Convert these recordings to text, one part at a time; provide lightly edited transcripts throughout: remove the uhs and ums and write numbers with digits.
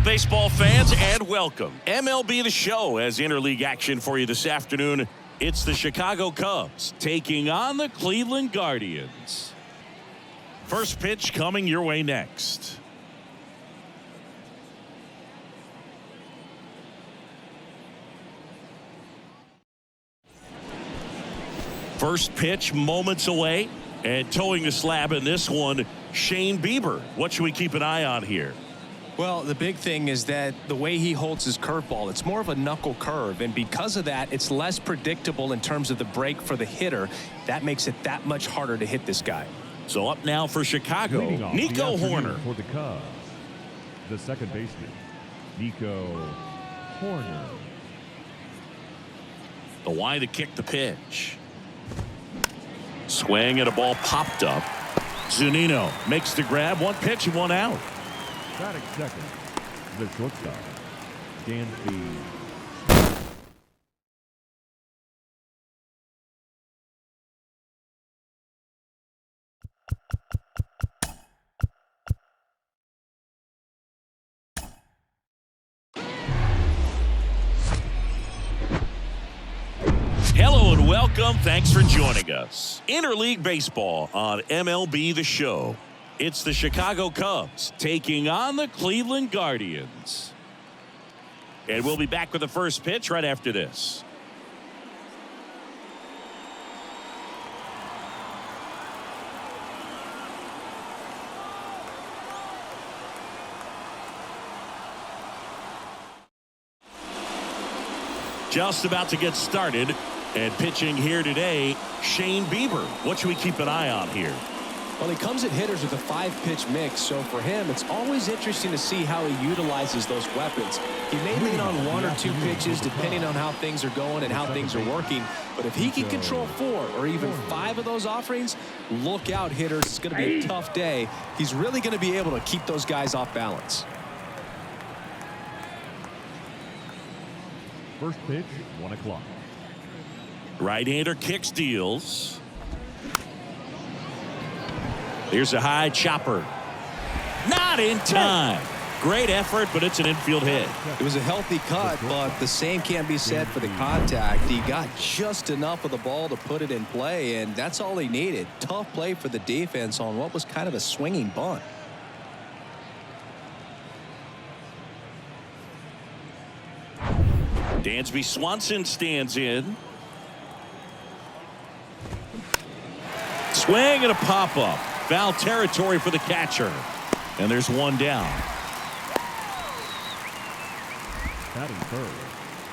baseball fans, and welcome. MLB The Show has interleague action for you this afternoon. It's the Chicago Cubs taking on the Cleveland Guardians. First pitch coming your way next. First pitch moments away, and towing the slab in this one, Shane Bieber. What should we keep an eye on here? Well, the big thing is that the way he holds his curveball, it's more of a knuckle curve, and because of that, it's less predictable in terms of the break for the hitter. That makes it that much harder to hit this guy. So up now for Chicago, Nico Hoerner. For the Cubs, the second baseman, Nico Hoerner. The wide to kick the pitch. Swing and a ball popped up. Zunino makes the grab. One pitch and one out. Batting second, the shortstop, Dansby. Hello and welcome. Thanks for joining us. Interleague Baseball on MLB The Show. It's the Chicago Cubs taking on the Cleveland Guardians. And we'll be back with the first pitch right after this. Just about to get started, and pitching here today, Shane Bieber. What should we keep an eye on here? Well, he comes at hitters with a 5-pitch mix, so for him, it's always interesting to see how he utilizes those weapons. He may lean on 1 or 2 pitches depending on how things are going and how things are working, but if he can control 4 or even 5 of those offerings, look out, hitters. It's going to be a tough day. He's really going to be able to keep those guys off balance. First pitch, 1 o'clock. Right-hander kicks, deals. Here's a high chopper. Not in time. Great effort, but it's an infield hit. It was a healthy cut, but the same can't be said for the contact. He got just enough of the ball to put it in play, and that's all he needed. Tough play for the defense on what was kind of a swinging bunt. Dansby Swanson stands in. Swing and a pop-up. Foul territory for the catcher. And there's one down. Batting third,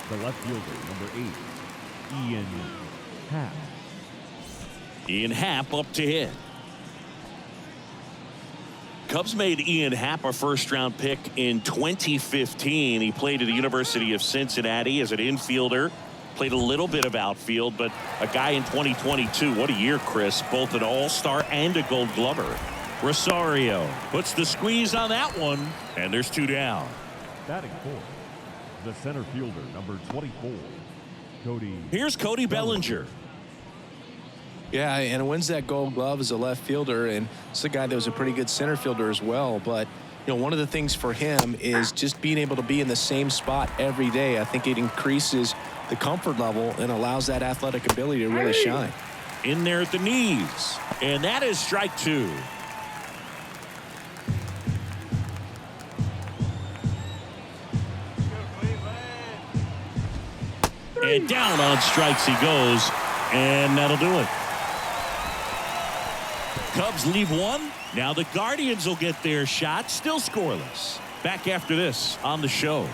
the left fielder, number 8, Ian Happ. Ian Happ up to hit. Cubs made Ian Happ a first-round pick in 2015. He played at the University of Cincinnati as an infielder. Played a little bit of outfield, but a guy in 2022. What a year, Chris. Both an all-star and a gold glover. Rosario puts the squeeze on that one, and there's 2 down. Batting fourth, the center fielder, number 24, Cody. Here's Cody Bellinger. Yeah, and wins that gold glove as a left fielder, and it's a guy that was a pretty good center fielder as well. But, you know, one of the things for him is just being able to be in the same spot every day. I think it increases the comfort level and allows that athletic ability to really shine. In there at the knees, and that is strike 2. And down on strikes he goes, and that'll do it. Cubs leave 1. Now the Guardians will get their shot, still scoreless. Back after this on the show.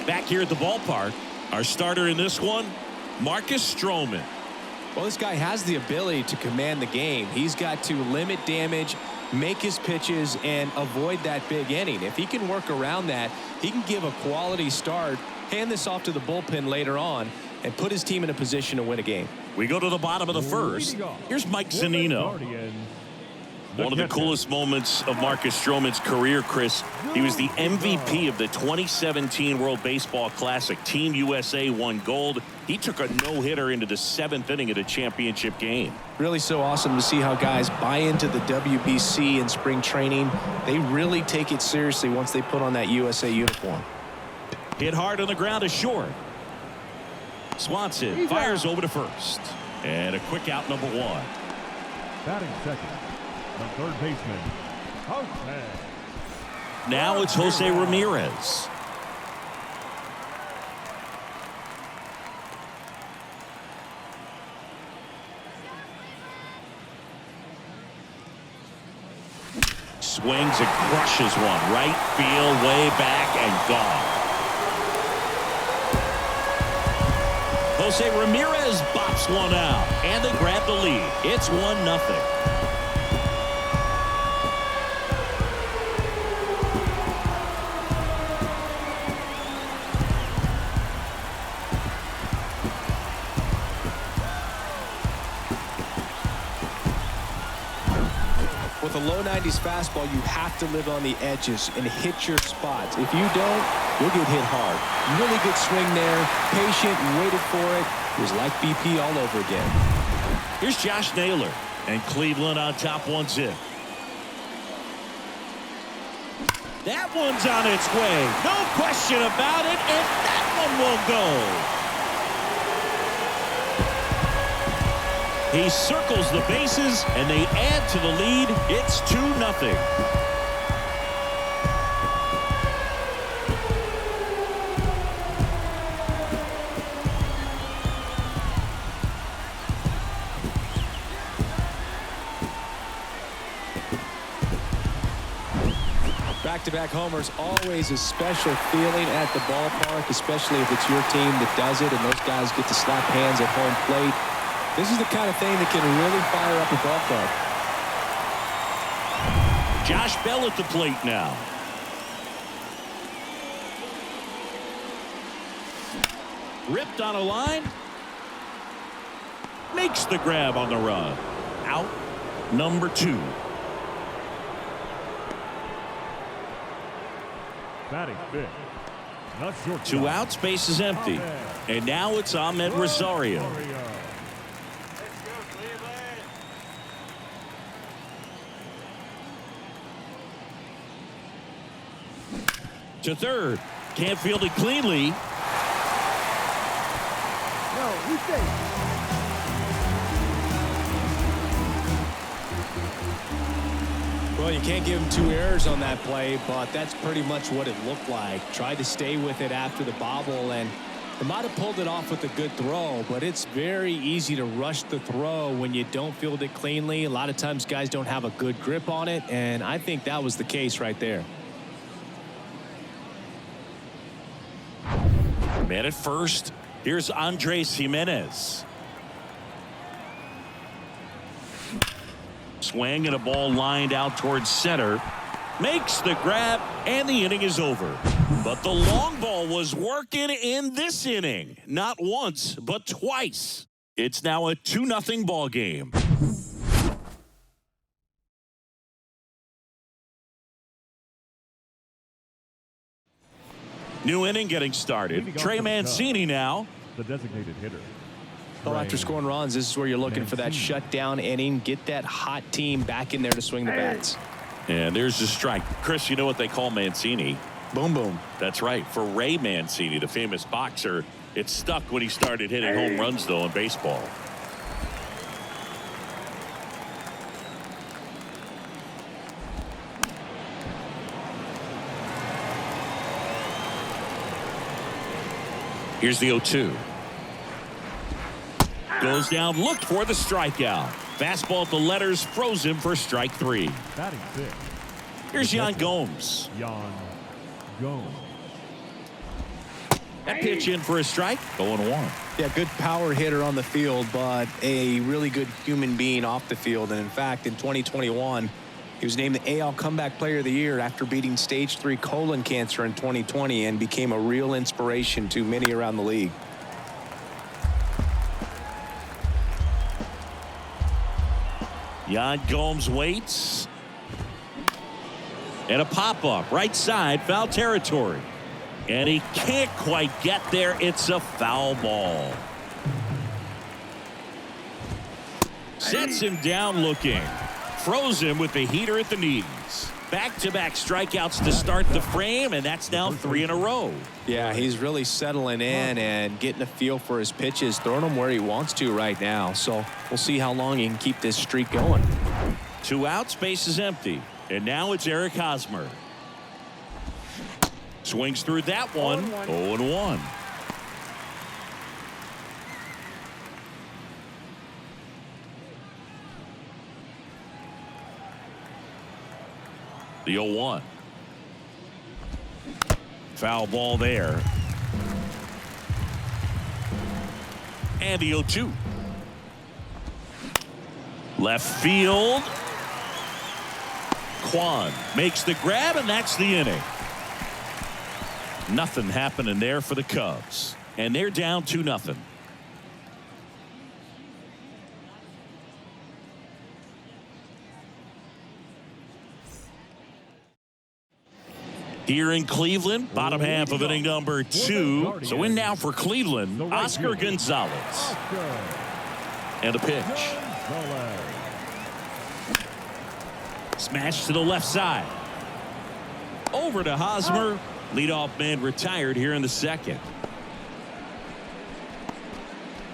Back here at the ballpark, our starter in this one, Marcus Stroman. Well, this guy has the ability to command the game. He's got to limit damage, make his pitches, and avoid that big inning. If he can work around that, he can give a quality start, hand this off to the bullpen later on, and put his team in a position to win a game. We go to the bottom of the first. Here's Mike Zunino. One of the coolest moments of Marcus Stroman's career, Chris, he was the MVP of the 2017 World Baseball Classic. Team USA won gold. He took a no-hitter into the 7th inning of the championship game. Really so awesome to see how guys buy into the WBC in spring training. They really take it seriously once they put on that USA uniform. Hit hard on the ground is short. Swanson fires over to first. And a quick out, number 1. Batting second, the third baseman, Jose. Now it's Jose Ramirez. Swings and crushes one. Right field, way back, and gone. Jose Ramirez bops one out, and they grab the lead. It's 1-0. With a low 90s fastball, you have to live on the edges and hit your spots. If you don't, you'll get hit hard. Really good swing there. Patient, waited for it. It was like BP all over again. Here's Josh Naylor, and Cleveland on top 1-0. That one's on its way. No question about it, and that one will go. He circles the bases, and they add to the lead. It's 2-0. Back-to-back homers, always a special feeling at the ballpark, especially if it's your team that does it and those guys get to slap hands at home plate. This is the kind of thing that can really fire up a ball club. Josh Bell at the plate now. Ripped on a line. Makes the grab on the run. Out number 2. Batting fifth, the shortstop. 2 outs, base is empty. And now it's Ahmed Rosario. To third. Can't field it cleanly. No, he's safe. Well, you can't give him 2 errors on that play, but that's pretty much what it looked like. Tried to stay with it after the bobble, and they might have pulled it off with a good throw, but it's very easy to rush the throw when you don't field it cleanly. A lot of times guys don't have a good grip on it, and I think that was the case right there. Man at first. Here's Andres Jimenez. Swing and a ball lined out towards center. Makes the grab, and the inning is over. But the long ball was working in this inning. Not once, but twice. It's now a 2-0 ball game. New inning getting started. Trey Mancini now. The designated hitter. Well, after scoring runs, this is where you're looking for that shutdown inning. Get that hot team back in there to swing the bats. And there's the strike. Chris, you know what they call Mancini? Boom, boom. That's right. For Ray Mancini, the famous boxer, it stuck when he started hitting home runs, though, in baseball. Here's the 0-2. Goes down, looked for the strikeout. Fastball at the letters, froze him for strike 3. Batting sixth. Here's Yan Gomes. Yan Gomes. That pitch in for a strike, 0-1. Yeah, good power hitter on the field, but a really good human being off the field. And in fact, in 2021, he was named the AL Comeback Player of the Year after beating stage 3 colon cancer in 2020 and became a real inspiration to many around the league. Yan Gomes waits. And a pop-up right side, foul territory. And he can't quite get there. It's a foul ball. Sets him down looking. Froze him with the heater at the knees. Back-to-back strikeouts to start the frame, and that's now 3 in a row. Yeah, he's really settling in and getting a feel for his pitches, throwing them where he wants to right now. So we'll see how long he can keep this streak going. 2 outs, base is empty. And now it's Eric Hosmer. Swings through that one. 0-1. The 0-1. Foul ball there. And the 0-2. Left field. Kwan makes the grab, and that's the inning. Nothing happening there for the Cubs, and they're down 2-0. Here in Cleveland, bottom half of inning number 2. So in now for Cleveland, Oscar Gonzalez. And a pitch. Smash to the left side. Over to Hosmer. Leadoff man retired here in the second.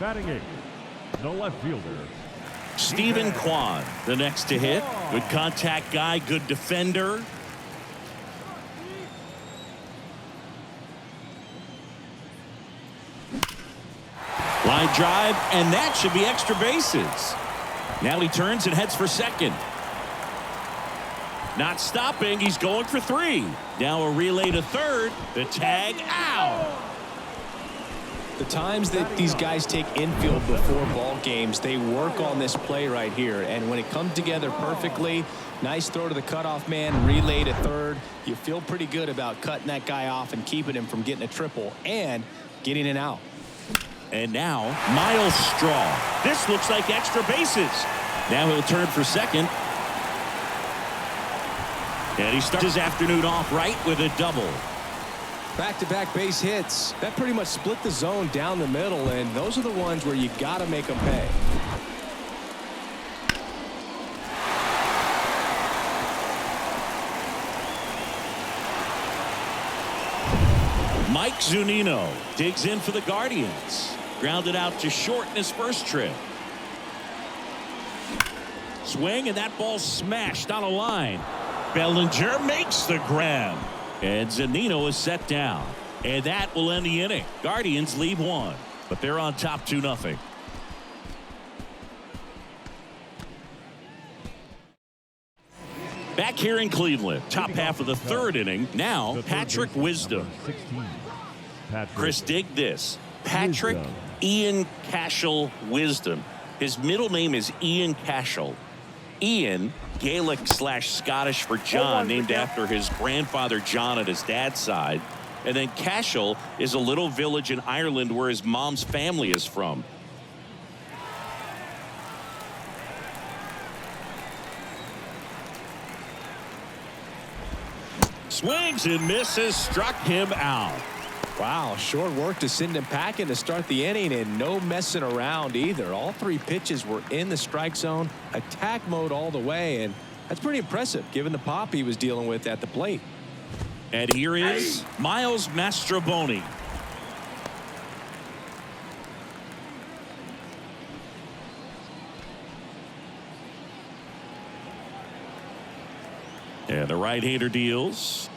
Batting 8, the left fielder, Stephen Kwan, the next to hit. Good contact guy, good defender. Line drive, and that should be extra bases. Now he turns and heads for second. Not stopping, he's going for 3. Now a relay to third. The tag out. The times that these guys take infield before ball games, they work on this play right here. And when it comes together perfectly, nice throw to the cutoff man, relay to third. You feel pretty good about cutting that guy off and keeping him from getting a triple and getting an out. And now Miles Straw. This looks like extra bases. Now he'll turn for second. And he starts his afternoon off right with a double. Back-to-back base hits. That pretty much split the zone down the middle, and those are the ones where you got to make them pay. Mike Zunino digs in for the Guardians. Grounded out to short in his first trip. Swing, and that ball smashed on a line. Bellinger makes the grab. And Zunino is set down. And that will end the inning. Guardians leave 1. But they're on top 2-0. Back here in Cleveland. Top half of the third inning. Now Patrick Wisdom. 16, Chris, dig this. Patrick Ian Cashel Wisdom. His middle name is Ian Cashel. Ian, Gaelic/Scottish for John, named after his grandfather John at his dad's side. And then Cashel is a little village in Ireland where his mom's family is from. Swings and misses, struck him out. Wow, short work to send him packing to start the inning, and no messing around either. All 3 pitches were in the strike zone, attack mode all the way, and that's pretty impressive given the pop he was dealing with at the plate. And here is Miles Mastrobuoni. And the right-hander deals.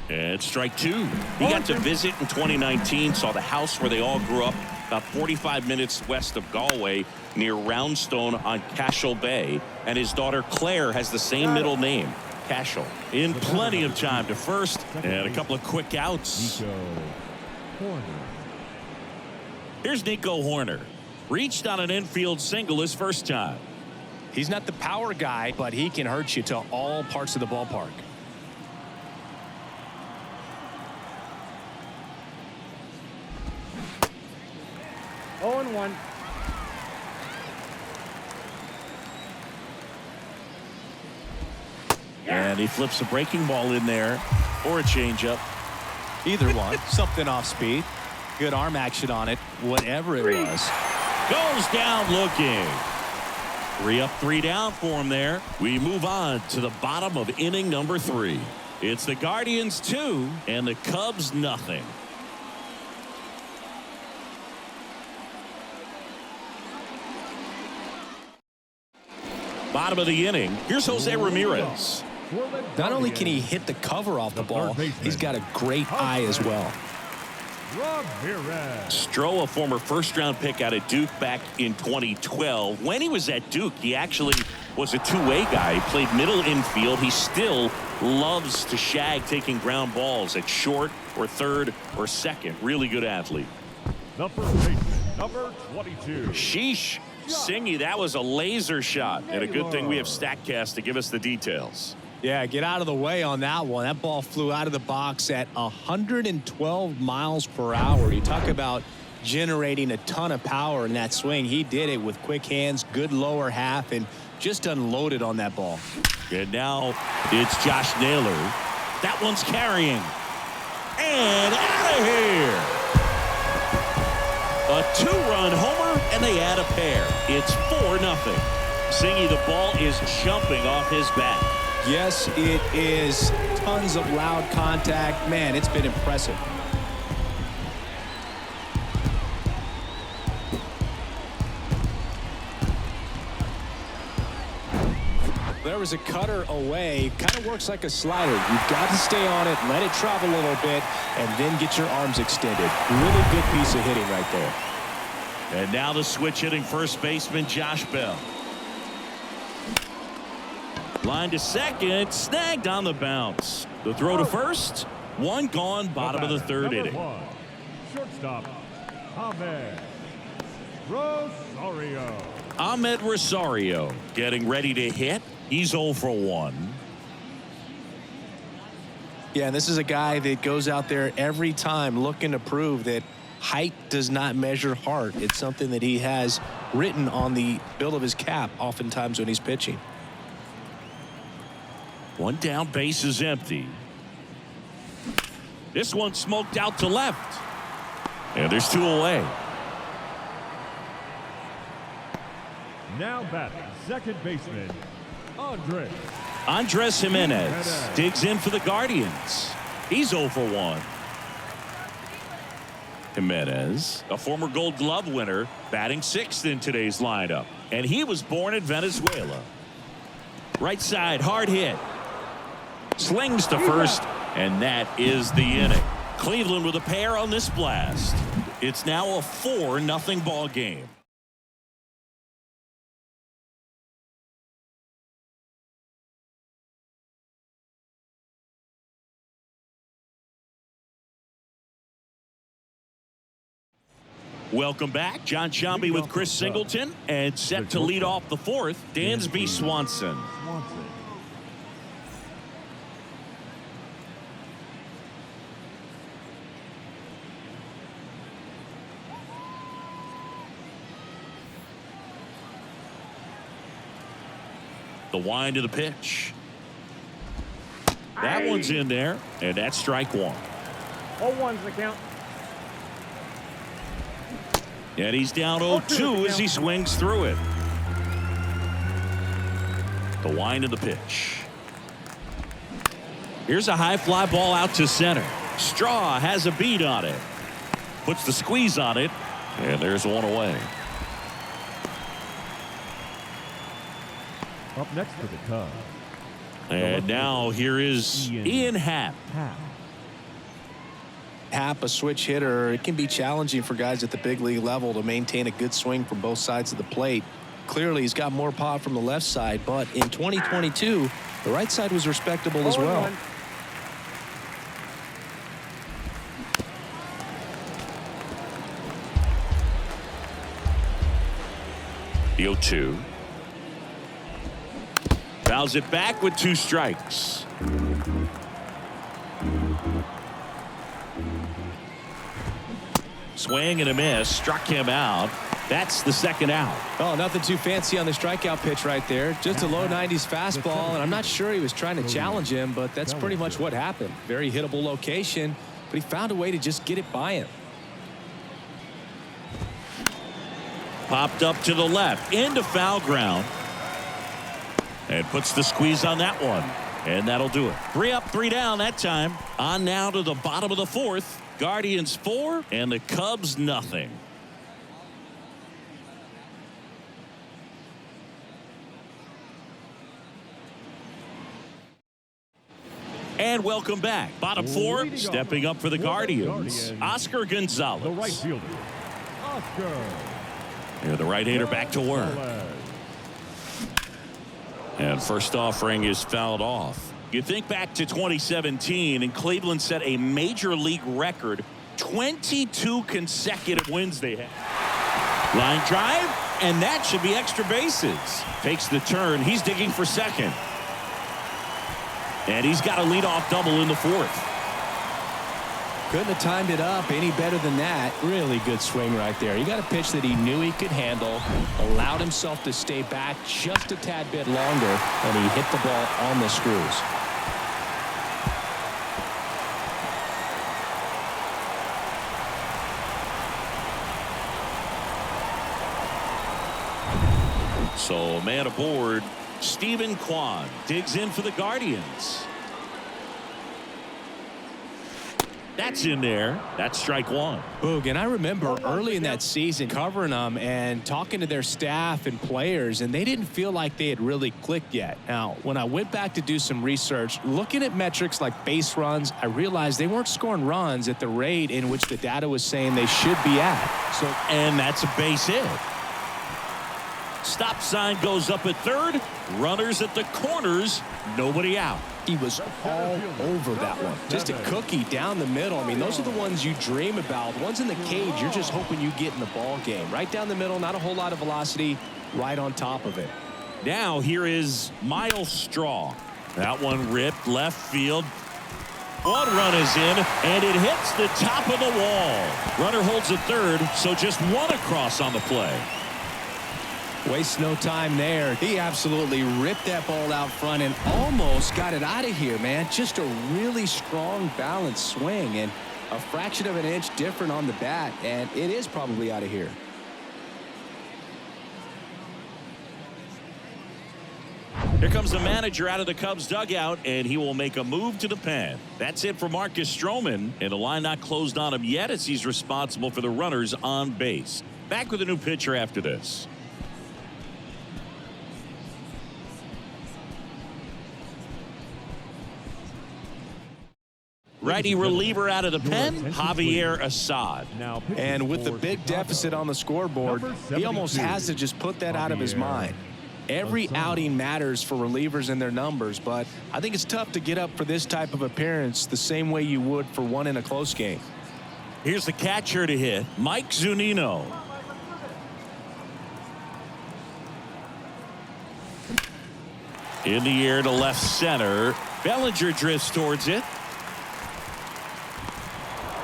And strike 2. He got to visit in 2019, saw the house where they all grew up, about 45 minutes west of Galway, near Roundstone on Cashel Bay. And his daughter Claire has the same middle name, Cashel. In plenty of time to first, and a couple of quick outs. Nico Horner. Here's Nico Horner. Reached on an infield single his first time. He's not the power guy, but he can hurt you to all parts of the ballpark. he flips a breaking ball in there or a changeup. Either one. Something off speed. Good arm action on it. Whatever it was. Goes down looking. 3 up, 3 down for him there. We move on to the bottom of inning number 3. It's the Guardians 2 and the Cubs nothing. Bottom of the inning. Here's Jose Ramirez. Not only can he hit the cover off the ball, he's got a great eye as well. Ramirez. Stroh, a former first-round pick out of Duke back in 2012. When he was at Duke, he actually was a two-way guy. He played middle infield. He still loves to shag taking ground balls at short or third or second. Really good athlete. The first baseman, number 22. Sheesh. Singy, that was a laser shot. And a good thing we have StatCast to give us the details. Yeah, get out of the way on that one. That ball flew out of the box at 112 miles per hour. You talk about generating a ton of power in that swing. He did it with quick hands, good lower half, and just unloaded on that ball. And now it's Josh Naylor. That one's carrying. And out of here. A 2-run homer, and they add a pair. It's 4-0. Singy, the ball is jumping off his bat. Yes, it is. Tons of loud contact. Man, it's been impressive. There was a cutter away. Kind of works like a slider. You've got to stay on it, let it travel a little bit, and then get your arms extended. Really good piece of hitting right there. And now the switch hitting first baseman Josh Bell. Line to second, snagged on the bounce. The throw to first, one gone, bottom of the third inning. Shortstop, Ahmed Rosario. Ahmed Rosario getting ready to hit. He's 0 for 1. Yeah, and this is a guy that goes out there every time looking to prove that height does not measure heart. It's something that he has written on the bill of his cap oftentimes when he's pitching. One down, base is empty. This one smoked out to left. And there's 2 away. Now batting, second baseman, Andres Jimenez digs in for the Guardians. He's 0 for 1. Jimenez, a former Gold Glove winner, batting 6th in today's lineup. And he was born in Venezuela. Right side, hard hit. Slings to first, and that is the inning. Cleveland with a pair on this blast. It's now a 4-0 ball game. Welcome back. John Sciambi with Chris Singleton, and set to lead off the 4th, Dansby Swanson. The wind of the pitch. That one's in there, and that's strike 1. 0-1's the count. And he's down 0-2 as he swings through it. The wind of the pitch. Here's a high fly ball out to center. Straw has a beat on it. Puts the squeeze on it, and there's one away. Up next for the Cubs. And now here is Ian Happ. Happ, a switch hitter. It can be challenging for guys at the big league level to maintain a good swing from both sides of the plate. Clearly, he's got more pop from the left side, but in 2022, the right side was respectable as well. The 0-2. Fouls it back with 2 strikes. Swing and a miss. Struck him out. That's the second out. Oh, nothing too fancy on the strikeout pitch right there. Just a low 90s fastball, and I'm not sure he was trying to challenge him, but that's pretty much what happened. Very hittable location, but he found a way to just get it by him. Popped up to the left into foul ground and puts the squeeze on that one, and that'll do it. 3 up, 3 down that time. On now to the bottom of the fourth. Guardians 4 and the Cubs nothing. And welcome back. Bottom 4 stepping up for the Guardians. Oscar Gonzalez. The right fielder, Oscar. Here the right-hander back to work. And first offering is fouled off. You think back to 2017 and Cleveland set a major league record. 22 consecutive wins they had. Line drive, and that should be extra bases. Takes the turn. He's digging for second. And he's got a leadoff double in the fourth. Couldn't have timed it up any better than that. Really good swing right there. He got a pitch that he knew he could handle, allowed himself to stay back just a tad bit longer, and he hit the ball on the screws. So man aboard. Stephen Kwan digs in for the Guardians. That's in there. That's strike one. Boog, and I remember early in that season covering them and talking to their staff and players, and they didn't feel like they had really clicked yet. Now, when I went back to do some research, looking at metrics like base runs, I realized they weren't scoring runs at the rate in which the data was saying they should be at. And that's a base hit. Stop sign goes up at third. Runners at the corners. Nobody out. He was all over that one. Just a cookie down the middle. I mean, those are the ones you dream about. Ones in the cage, you're just hoping you get in the ball game. Right down the middle, not a whole lot of velocity, right on top of it. Now here is Miles Straw. That one ripped left field. One run is in, and it hits the top of the wall. Runner holds at third, so just one across on the play. Waste no time there. He absolutely ripped that ball out front and almost got it out of here, man. Just a really strong, balanced swing, and a fraction of an inch different on the bat, and it is probably out of here. Here comes the manager out of the Cubs dugout, and he will make a move to the pen. That's it for Marcus Stroman, and the line not closed on him yet as he's responsible for the runners on base. Back with a new pitcher after this. Righty reliever out of the pen, Javier Assad. And with the big deficit on the scoreboard, he almost has to just put that out of his mind. Every outing matters for relievers and their numbers, but I think it's tough to get up for this type of appearance the same way you would for one in a close game. Here's the catcher to hit, Mike Zunino. In the air to left center. Bellinger drifts towards it.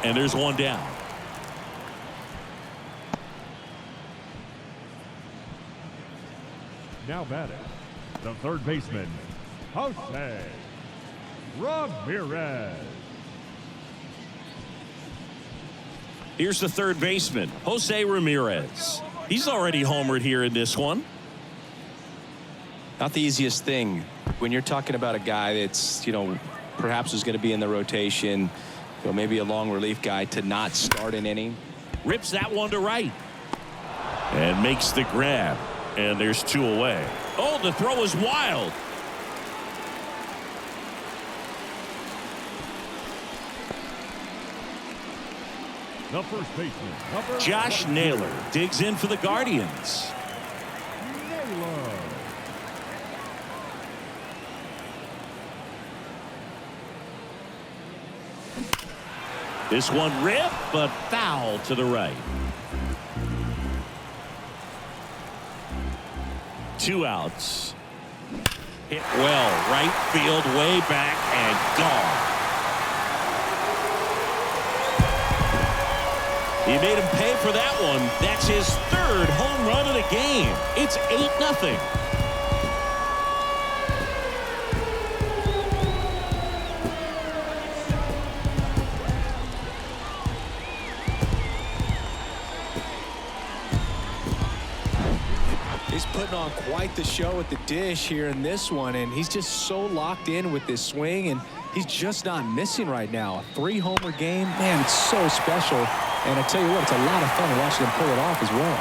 And there's one down. Now batting, the third baseman, Jose Ramirez. Here's the third baseman, Jose Ramirez. He's already homered here in this one. Not the easiest thing when you're talking about a guy that's, perhaps is going to be in the rotation, maybe a long relief guy, to not start an inning. Rips that one to right. And makes the grab. And there's two away. Oh, the throw is wild. The first baseman, Josh Naylor digs in for the Guardians. Naylor. This one ripped, but foul to the right. 2 outs. Hit well, right field, way back, and gone. He made him pay for that one. That's his third home run of the game. It's 8-0. He's putting on quite the show at the dish here in this one, and he's just so locked in with this swing, and he's just not missing right now. A 3-homer game, man, it's so special. And I tell you what, it's a lot of fun watching him pull it off as well.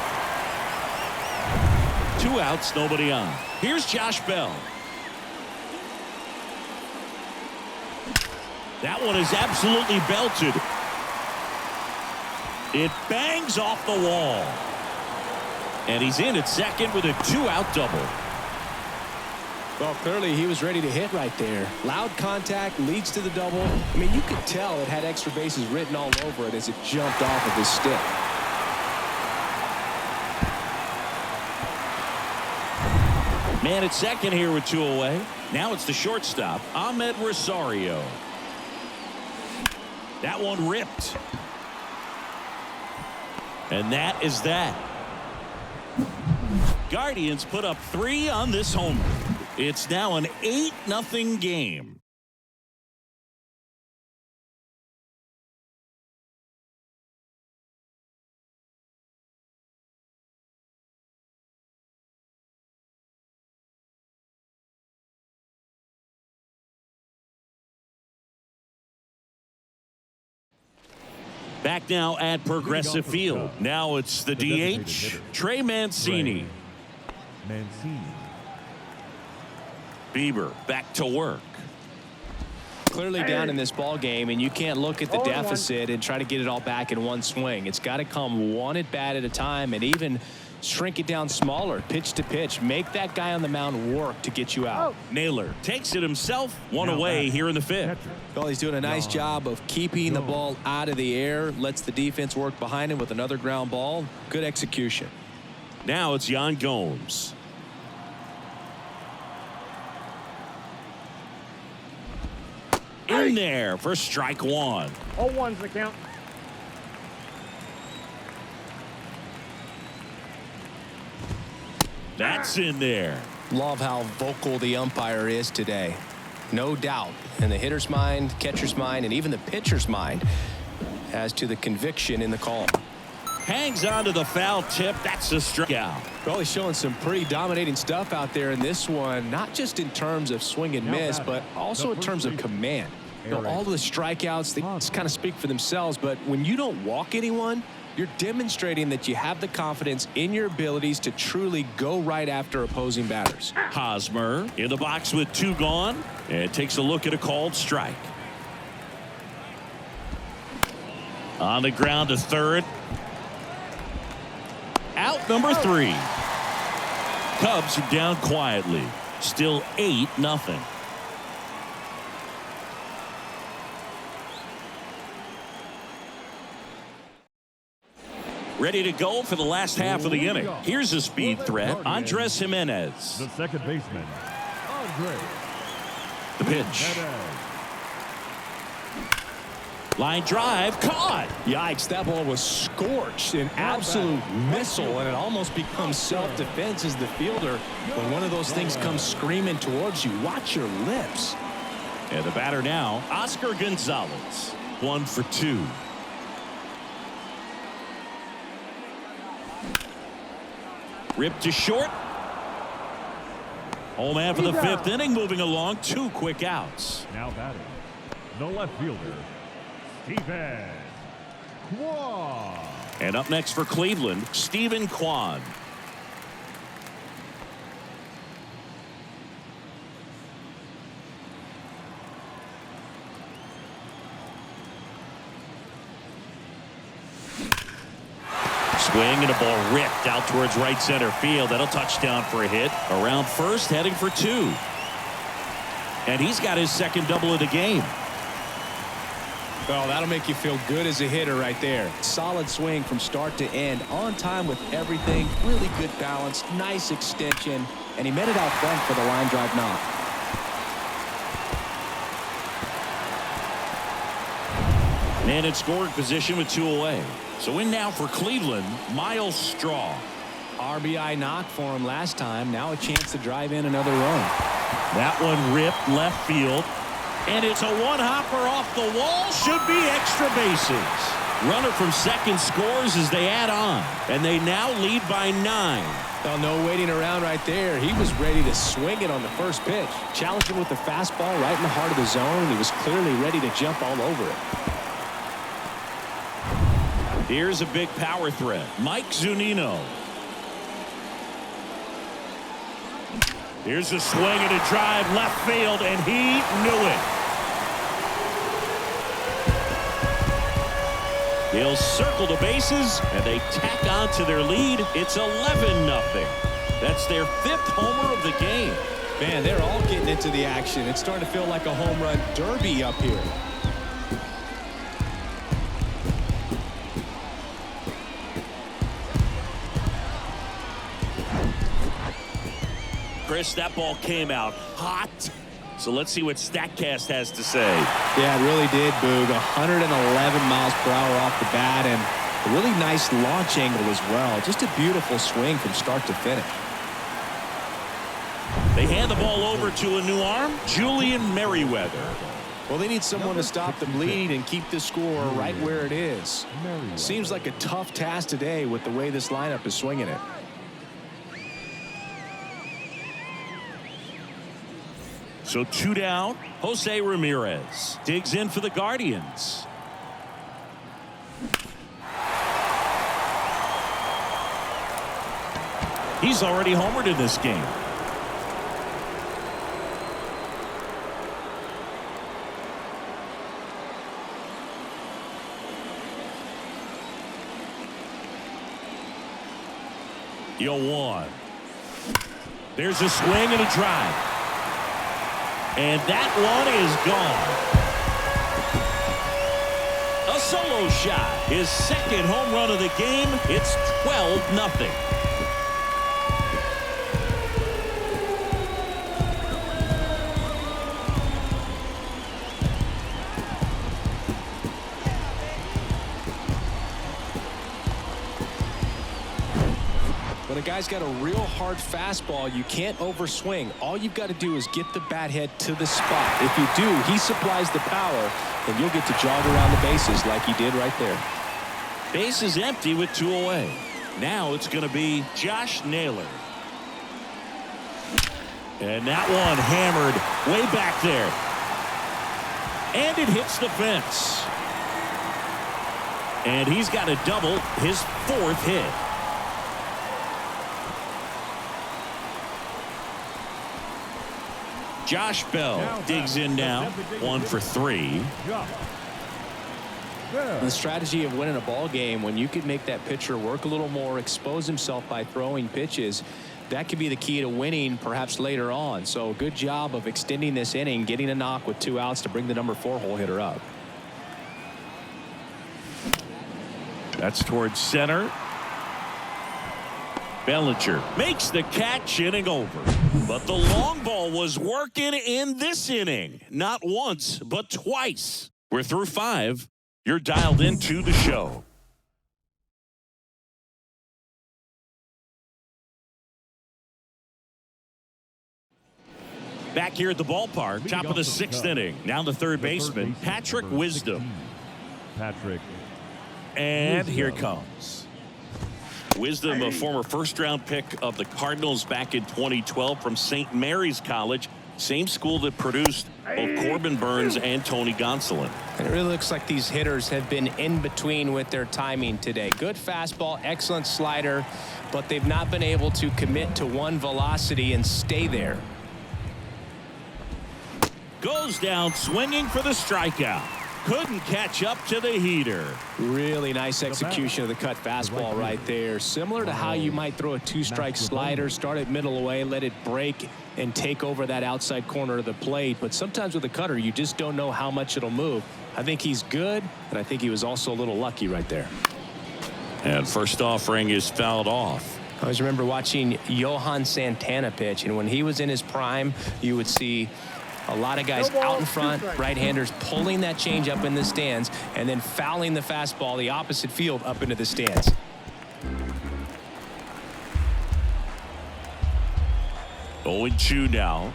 2 outs, nobody on. Here's Josh Bell. That one is absolutely belted. It bangs off the wall. And he's in at second with a 2-out double. Well, clearly he was ready to hit right there. Loud contact leads to the double. I mean, you could tell it had extra bases written all over it as it jumped off of his stick. Man at second here with 2 away. Now it's the shortstop, Ahmed Rosario. That one ripped. And that is that. Guardians put up 3 on this homer. It's now an 8-0 game. Back now at Progressive Field. Now it's the DH, Trey Mancini. Bieber back to work. Clearly down in this ball game, and you can't look at the deficit and try to get it all back in one swing. It's got to come one at bat at a time, and even shrink it down smaller, pitch to pitch. Make that guy on the mound work to get you out. Naylor takes it himself. 1 away here in the 5th. Well, he's doing a nice job of keeping the ball out of the air. Lets the defense work behind him with another ground ball. Good execution. Now it's Yan Gomes. In there for strike 1. 0-1's the count. That's in there. Love how vocal the umpire is today. No doubt in the hitter's mind, catcher's mind, and even the pitcher's mind as to the conviction in the call. Hangs on to the foul tip. That's a strikeout. Well, he's showing some pretty dominating stuff out there in this one, not just in terms of swing and miss, but also in terms of command. You know, all of the strikeouts, they just kind of speak for themselves, but when you don't walk anyone, you're demonstrating that you have the confidence in your abilities to truly go right after opposing batters. Hosmer in the box with 2 gone, and takes a look at a called strike. On the ground to third. Out number 3. Cubs are down quietly. Still 8-0. Ready to go for the last half of the inning. Here's a speed threat, Andres Jimenez. The second baseman, Andres. The pitch. Line drive, caught. Yikes, that ball was scorched, an absolute missile, and it almost becomes self-defense as the fielder. When one of those things comes screaming towards you, watch your lips. And the batter now, Oscar Gonzalez. 1 for 2. Ripped to short. Home man for the 5th inning, moving along. 2 quick outs. Now batting, the left fielder, Stephen Kwan. And up next for Cleveland, Stephen Kwan. Swing and a ball ripped out towards right center field. That'll touchdown for a hit. Around first, heading for 2. And he's got his second double of the game. Well, that'll make you feel good as a hitter right there. Solid swing from start to end. On time with everything. Really good balance. Nice extension. And he met it out front for the line drive knock. 1 And in scoring position with 2 away. So in now for Cleveland, Miles Straw. RBI knock for him last time. Now a chance to drive in another run. That one ripped left field. And it's a one-hopper off the wall. Should be extra bases. Runner from second scores as they add on. And they now lead by 9. Well, no waiting around right there. He was ready to swing it on the first pitch. Challenged him with the fastball right in the heart of the zone. He was clearly ready to jump all over it. Here's a big power threat. Mike Zunino. Here's a swing and a drive left field, and he knew it. They'll circle the bases, and they tack on to their lead. It's 11-0. That's their 5th homer of the game. Man, they're all getting into the action. It's starting to feel like a home run derby up here. Chris, that ball came out hot. So let's see what StatCast has to say. Yeah, it really did, Boog. 111 miles per hour off the bat, and a really nice launch angle as well. Just a beautiful swing from start to finish. They hand the ball over to a new arm, Julian Merryweather. Well, they need someone to stop the bleed and keep the score right where it is. Seems like a tough task today with the way this lineup is swinging it. So 2 down. Jose Ramirez digs in for the Guardians. He's already homered in this game. Yo, 1. There's a swing and a drive. And that one is gone. A solo shot. His 2nd home run of the game. It's 12-0. When a guy's got a real hard fastball, you can't overswing. All you've got to do is get the bat head to the spot. If you do, he supplies the power, and you'll get to jog around the bases like he did right there. Base is empty with 2 away. Now it's going to be Josh Naylor. And that one hammered way back there. And it hits the fence. And he's got a double, his 4th hit. Josh Bell digs in now, 1 for 3. The strategy of winning a ball game, when you can make that pitcher work a little more, expose himself by throwing pitches, that could be the key to winning perhaps later on. So good job of extending this inning, getting a knock with 2 outs to bring the number 4 hole hitter up. That's towards center. Bellinger makes the catch, inning over. But the long ball was working in this inning. Not once, but twice. We're through 5. You're dialed into the show. Back here at the ballpark, top of the 6th inning. Now the third baseman, Patrick Wisdom. Patrick. And here it comes. Wisdom, a former first-round pick of the Cardinals back in 2012 from St. Mary's College, same school that produced both Corbin Burns and Tony Gonsolin. And it really looks like these hitters have been in between with their timing today. Good fastball, excellent slider, but they've not been able to commit to one velocity and stay there. Goes down swinging for the strikeout. Couldn't catch up to the heater. Really nice execution of the cut fastball right there. Similar to how you might throw a 2-strike slider, start it middle away, let it break and take over that outside corner of the plate. But sometimes with a cutter, you just don't know how much it'll move. I think he's good, and I think he was also a little lucky right there. And first offering is fouled off. I always remember watching Johan Santana pitch, and when he was in his prime, you would see A lot of guys No ball, out in front, 2 strikes. right-handers pulling that change up in the stands and then fouling the fastball the opposite field up into the stands. Oh, 0-2 now.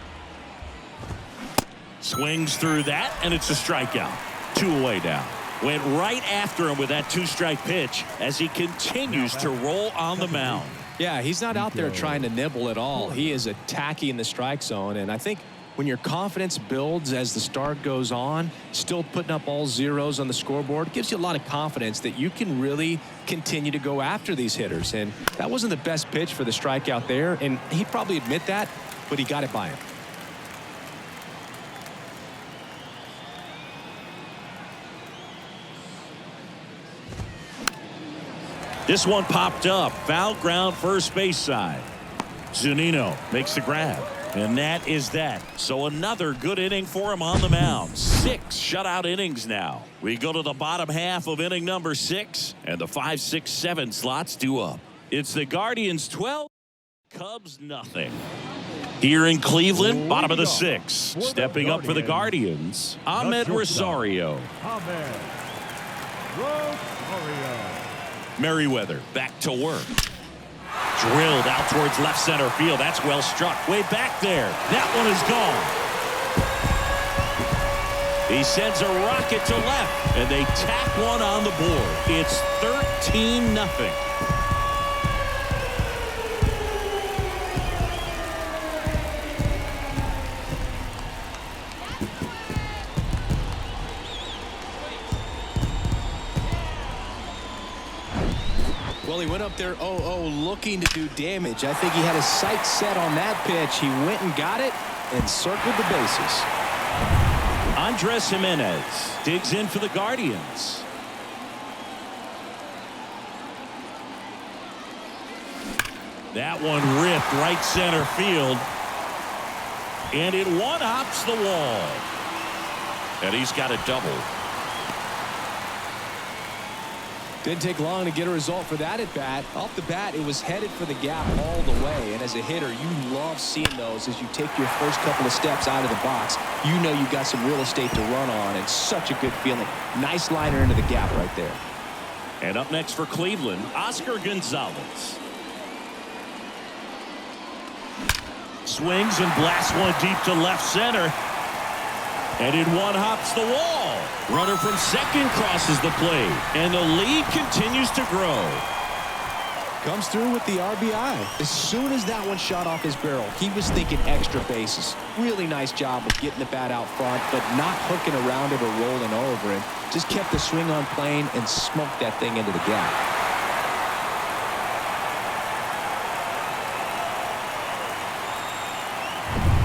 Swings through that, and it's a strikeout. 2 away now. Went right after him with that 2-strike pitch as he continues to roll on the mound. Yeah, he's not out there trying to nibble at all. He is attacking the strike zone, and I think when your confidence builds as the start goes on, still putting up all zeros on the scoreboard, it gives you a lot of confidence that you can really continue to go after these hitters. And that wasn't the best pitch for the strikeout there, and he'd probably admit that, but he got it by him. This one popped up. Foul ground first base side. Zunino makes the grab. And that is that. So another good inning for him on the mound. 6 shutout innings now. We go to the bottom half of inning number 6. And the 5, 6, 7 slots due up. It's the Guardians 12. Cubs nothing. Here in Cleveland, bottom of the 6th. Stepping up for the Guardians, Ahmed Rosario. Ahmed Rosario. Merriweather back to work. Drilled out towards left center field. That's well struck. Way back there. That one is gone. He sends a rocket to left, and they tack one on the board. It's 13-0. Well, he went up there 0-0 looking to do damage. I think he had his sights set on that pitch. He went and got it and circled the bases. Andres Jimenez digs in for the Guardians. That one ripped right center field. And it one-hops the wall. And he's got a double. Didn't take long to get a result for that at bat. Off the bat, it was headed for the gap all the way. And as a hitter, you love seeing those as you take your first couple of steps out of the box. You know you've got some real estate to run on, and such a good feeling. Nice liner into the gap right there. And up next for Cleveland, Oscar Gonzalez. Swings and blasts one deep to left center. And it one-hops the wall. Runner from second crosses the plate. And the lead continues to grow. Comes through with the RBI. As soon as that one shot off his barrel, he was thinking extra bases. Really nice job of getting the bat out front, but not hooking around it or rolling over it. Just kept the swing on plane and smoked that thing into the gap.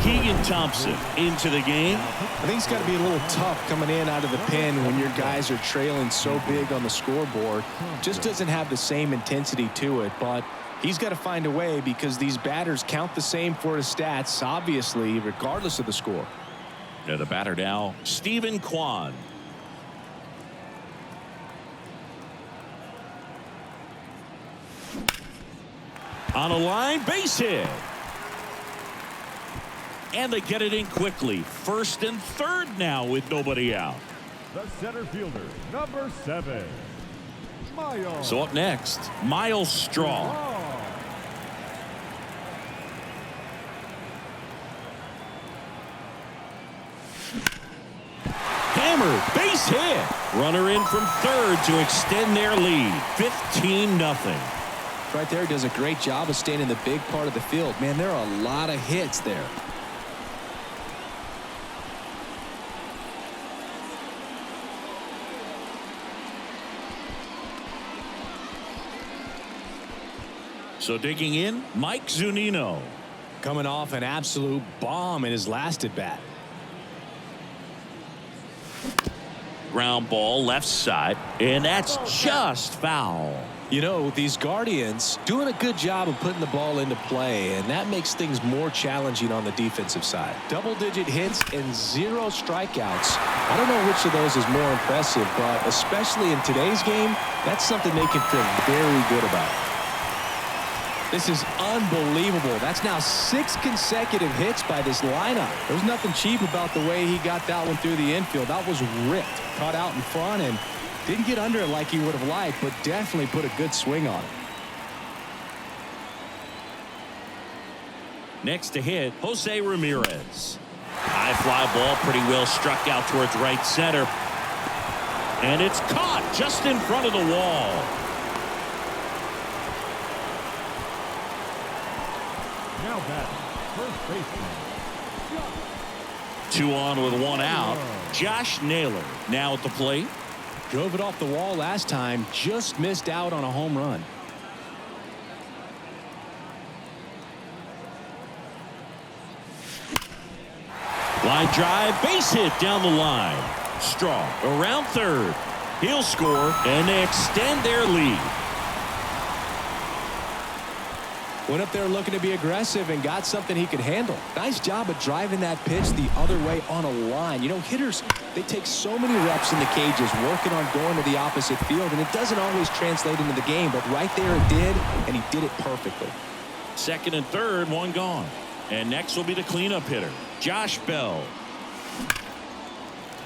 Keegan Thompson into the game. I think it's got to be a little tough coming in out of the pen when your guys are trailing so big on the scoreboard. Just doesn't have the same intensity to it, but he's got to find a way because these batters count the same for his stats, obviously, regardless of the score. Yeah, the batter now, Stephen Kwan. On a line, base hit. And they get it in quickly. First and third now with nobody out. The center fielder, number 7, Miles. So up next, Miles Straw. Hammered, base hit. Runner in from third to extend their lead. 15-0. Right there, does a great job of staying in the big part of the field. Man, there are a lot of hits there. So digging in, Mike Zunino. Coming off an absolute bomb in his last at bat. Ground ball left side, and that's just foul. You know, these Guardians doing a good job of putting the ball into play, and that makes things more challenging on the defensive side. Double-digit hits and 0 strikeouts. I don't know which of those is more impressive, but especially in today's game, that's something they can feel very good about. This is unbelievable. That's now 6 consecutive hits by this lineup. There's nothing cheap about the way he got that one through the infield. That was ripped. Caught out in front and didn't get under it like he would have liked, but definitely put a good swing on it. Next to hit, Jose Ramirez. High fly ball, pretty well struck out towards right center. And it's caught just in front of the wall. Now batting, first baseman. 2 on with 1 out. Josh Naylor now at the plate. Drove it off the wall last time, just missed out on a home run. Line drive, base hit down the line. Straw around third. He'll score, and they extend their lead. Went up there looking to be aggressive and got something he could handle. Nice job of driving that pitch the other way on a line. You know, hitters, they take so many reps in the cages working on going to the opposite field, and it doesn't always translate into the game, but right there it did, and he did it perfectly. Second and third, 1 gone. And next will be the cleanup hitter, Josh Bell.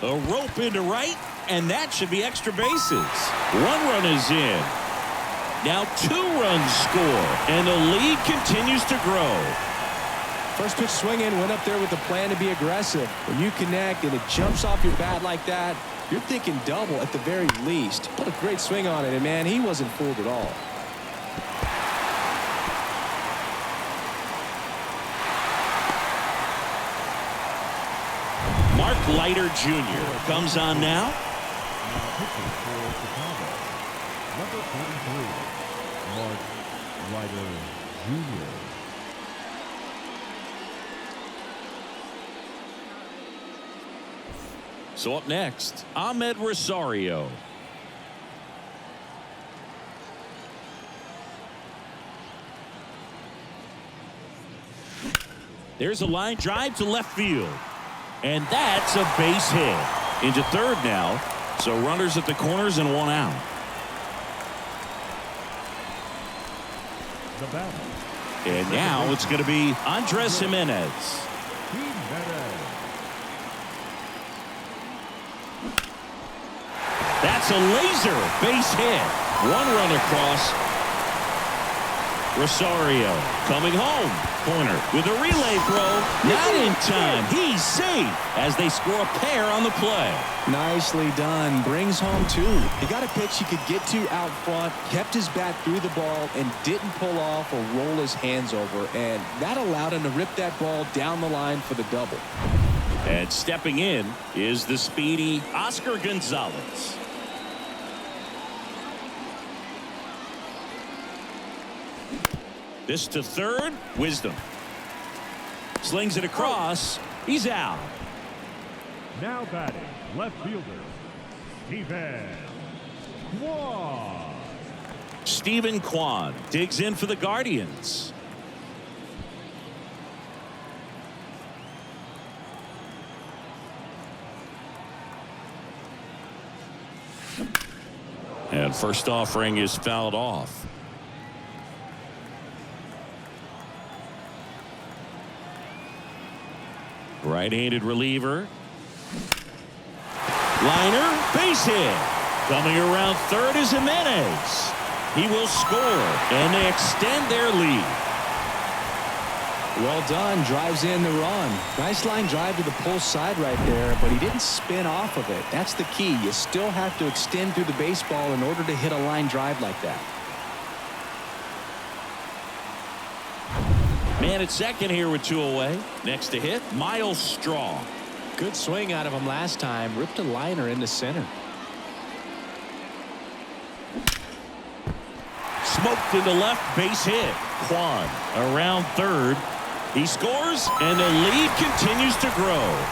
A rope into right, and that should be extra bases. 1 run is in. Now 2 runs score, and the lead continues to grow. First pitch swinging, went up there with the plan to be aggressive. When you connect and it jumps off your bat like that, you're thinking double at the very least. Put a great swing on it, and man, he wasn't fooled at all. Mark Leiter Jr. comes on now. Now pitching for Chicago, number 43, Mark Leiter Jr. So up next, Ahmed Rosario. There's a line drive to left field. And that's a base hit. Into third now. So runners at the corners and 1 out. The batter, And now it's going to be Andres Jimenez. Jimenez. That's a laser base hit. 1 run across. Rosario coming home. Corner with a relay throw. Not in time. He's safe as they score a pair on the play. Nicely done. Brings home 2. He got a pitch he could get to out front, kept his bat through the ball, and didn't pull off or roll his hands over. And that allowed him to rip that ball down the line for the double. And stepping in is the speedy Oscar Gonzalez. This to third. Wisdom. Slings it across. He's out. Now batting, left fielder, Steven Kwan. Stephen Kwan digs in for the Guardians. And first offering is fouled off. Right-handed reliever. Liner, base hit. Coming around third is Jimenez. He will score, and they extend their lead. Well done. Drives in the run. Nice line drive to the pull side right there, but he didn't spin off of it. That's the key. You still have to extend through the baseball in order to hit a line drive like that. Man at second here with 2 away. Next to hit, Miles Straw. Good swing out of him last time. Ripped a liner into center. Smoked into left, base hit. Kwan around third. He scores, and the lead continues to grow.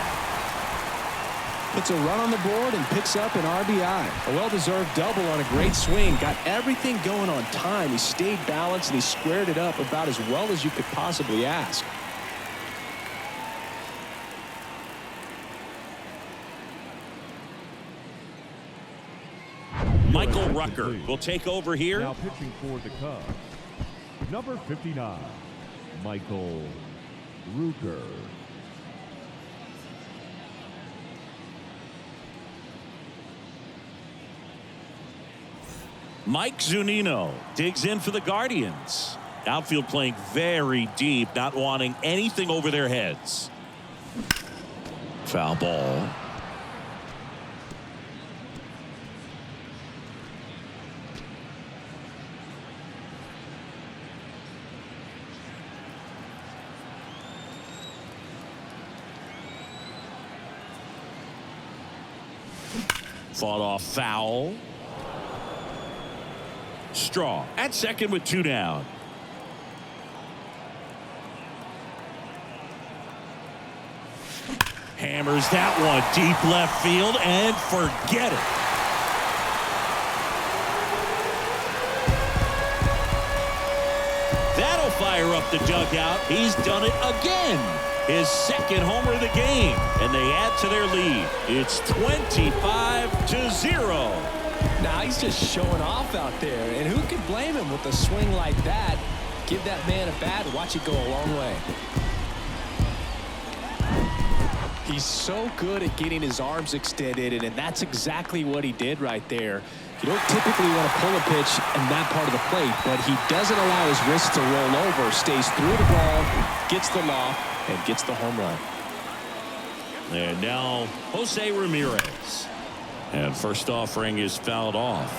Puts a run on the board and picks up an RBI. A well-deserved double on a great swing. Got everything going on time. He stayed balanced and he squared it up about as well as you could possibly ask. Michael Rucker will take over here. Now pitching for the Cubs, number 59, Michael Rooker. Mike Zunino digs in for the Guardians. Outfield playing very deep, not wanting anything over their heads. Foul ball. Fought off foul. Straw at second with 2 down. Hammers that one deep left field and forget it. That'll fire up the dugout. He's done it again. His second homer of the game, and they add to their lead. It's 25-0. Now he's just showing off out there, and who can blame him with a swing like that? Give that man a bat and watch it go a long way. He's so good at getting his arms extended, and that's exactly what he did right there. You don't typically want to pull a pitch in that part of the plate, but he doesn't allow his wrist to roll over, stays through the ball, gets the loft, and gets the home run. And now Jose Ramirez. And first offering is fouled off.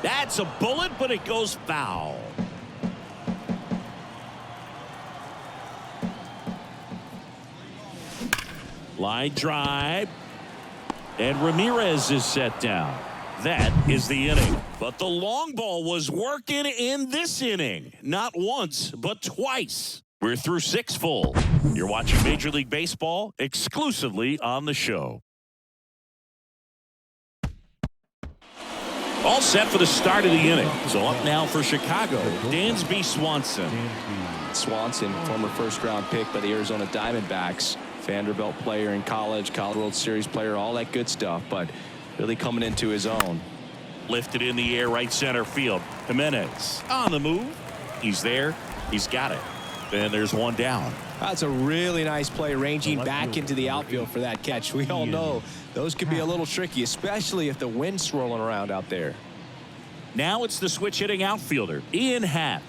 That's a bullet, but it goes foul. Line drive. And Ramirez is set down. That is the inning. But the long ball was working in this inning. Not once, but twice. We're through 6 full. You're watching Major League Baseball exclusively on the show. All set for the start of the inning. So up now for Chicago, Dansby Swanson. Swanson, former first-round pick by the Arizona Diamondbacks. Vanderbilt player in college, College World Series player, all that good stuff, but really coming into his own. Lifted in the air, right center field. Jimenez on the move. He's there. He's got it. And there's 1 down. That's a really nice play, ranging back into the outfield for that catch. We all know those can be a little tricky, especially if the wind's swirling around out there. Now it's the switch-hitting outfielder, Ian Happ.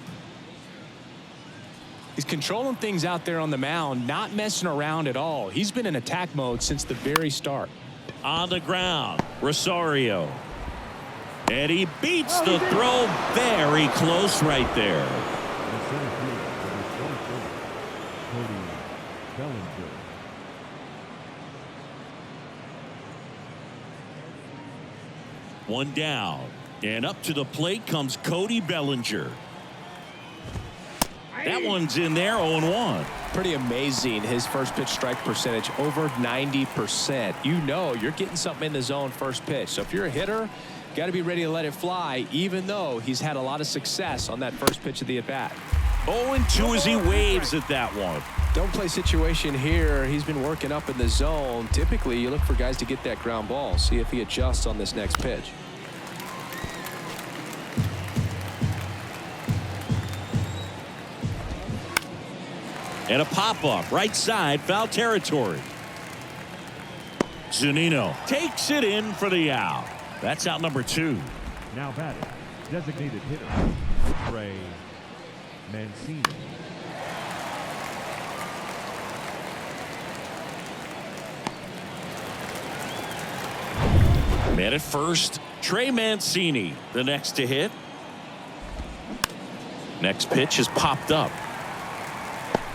He's controlling things out there on the mound, not messing around at all. He's been in attack mode since the very start. On the ground, Rosario. And he beats the throw very close right there. Cody Bellinger. One down. And up to the plate comes Cody Bellinger. That one's in there, 0-1. Pretty amazing, his first pitch strike percentage, over 90%. You know you're getting something in the zone first pitch. So if you're a hitter, got to be ready to let it fly, even though he's had a lot of success on that first pitch of the at-bat. 0-2 as he waves at that one. Don't play situation here. He's been working up in the zone. Typically, you look for guys to get that ground ball. See if he adjusts on this next pitch. And a pop-up, right side, foul territory. Zunino takes it in for the out. That's out number 2. Now batting, designated hitter, Trey Mancini. Man at first, Trey Mancini, the next to hit. Next pitch is popped up.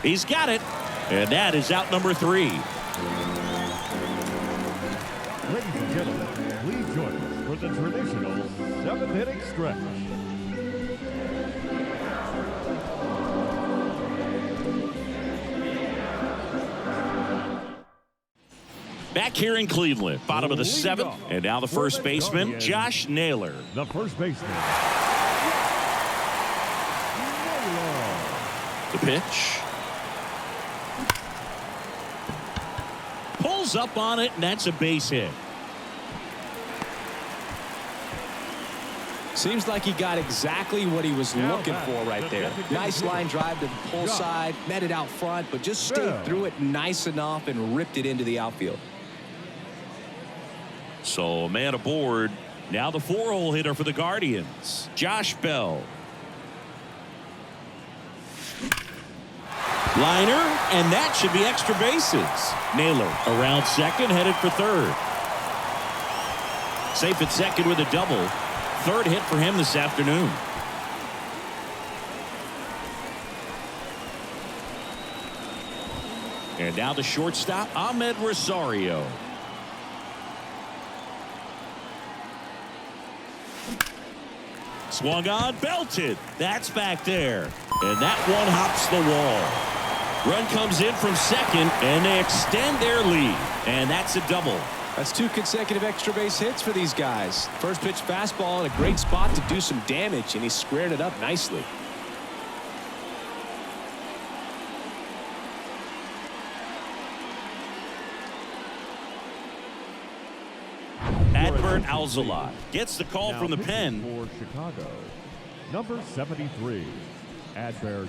He's got it, and that is out number 3. Ladies and gentlemen, please join us for the traditional 7th inning stretch. Back here in Cleveland, bottom of the 7th, and now the first baseman, Josh Naylor. The first baseman, The pitch. Pulls up on it, and that's a base hit. Seems like he got exactly what he was looking for right there. Nice line drive to the pull side, met it out front, but just stayed through it nice enough and ripped it into the outfield. So a man aboard. Now the 4-hole hitter for the Guardians, Josh Bell. Liner, and that should be extra bases. Naylor around second, headed for third. Safe at second with a double. Third hit for him this afternoon. And now the shortstop, Ahmed Rosario. Swung on, belted. That's back there. And that one hops the wall. Run comes in from second, and they extend their lead. And that's a double. That's 2 consecutive extra base hits for these guys. First pitch fastball in a great spot to do some damage, and he squared it up nicely. Adbert Alzolay gets the call Now from the pitching pen. for Chicago, number 73, Adbert